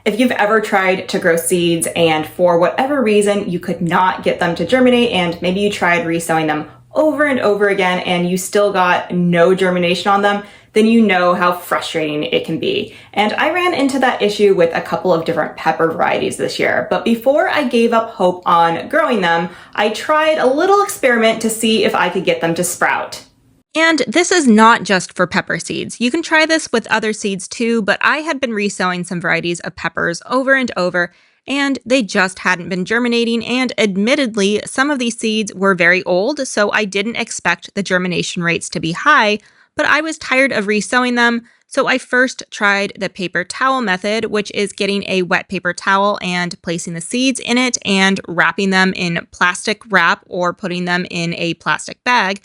If you've ever tried to grow seeds and for whatever reason you could not get them to germinate, and maybe you tried resowing them over and over again and you still got no germination on them, then you know how frustrating it can be. And I ran into that issue with a couple of different pepper varieties this year. But before I gave up hope on growing them, I tried a little experiment to see if I could get them to sprout. And this is not just for pepper seeds. You can try this with other seeds too, but I had been resowing some varieties of peppers over and over, and they just hadn't been germinating, and admittedly, some of these seeds were very old, so I didn't expect the germination rates to be high, but I was tired of resowing them, so I first tried the paper towel method, which is getting a wet paper towel and placing the seeds in it and wrapping them in plastic wrap or putting them in a plastic bag,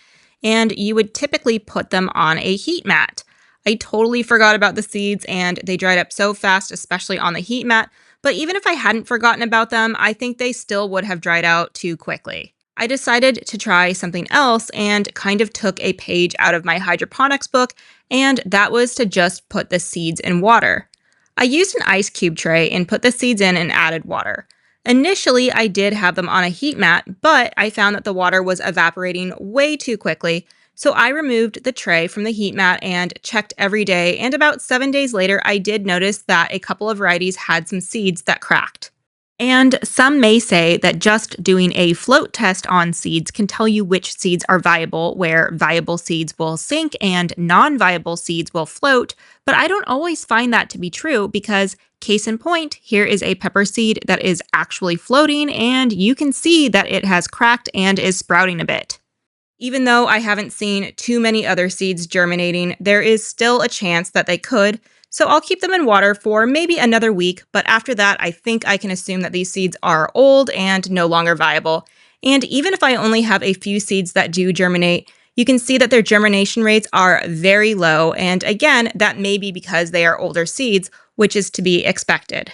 and you would typically put them on a heat mat. I totally forgot about the seeds and they dried up so fast, especially on the heat mat, but even if I hadn't forgotten about them, I think they still would have dried out too quickly. I decided to try something else and kind of took a page out of my hydroponics book, and that was to just put the seeds in water. I used an ice cube tray and put the seeds in and added water. Initially, I did have them on a heat mat, but I found that the water was evaporating way too quickly, so I removed the tray from the heat mat and checked every day, and about 7 days later, I did notice that a couple of varieties had some seeds that cracked. And some may say that just doing a float test on seeds can tell you which seeds are viable, where viable seeds will sink and non-viable seeds will float, but I don't always find that to be true because, case in point, here is a pepper seed that is actually floating and you can see that it has cracked and is sprouting a bit. Even though I haven't seen too many other seeds germinating, there is still a chance that they could, so I'll keep them in water for maybe another week, but after that, I think I can assume that these seeds are old and no longer viable. And even if I only have a few seeds that do germinate, you can see that their germination rates are very low, and again, that may be because they are older seeds, which is to be expected.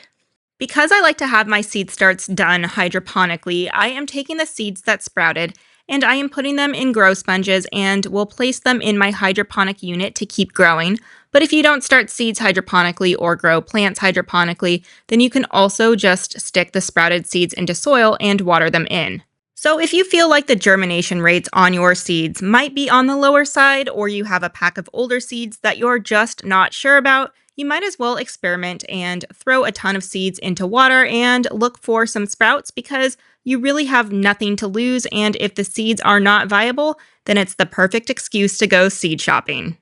Because I like to have my seed starts done hydroponically, I am taking the seeds that sprouted and I am putting them in grow sponges and will place them in my hydroponic unit to keep growing. But if you don't start seeds hydroponically or grow plants hydroponically, then you can also just stick the sprouted seeds into soil and water them in. So if you feel like the germination rates on your seeds might be on the lower side, or you have a pack of older seeds that you're just not sure about, you might as well experiment and throw a ton of seeds into water and look for some sprouts because you really have nothing to lose, and if the seeds are not viable, then it's the perfect excuse to go seed shopping.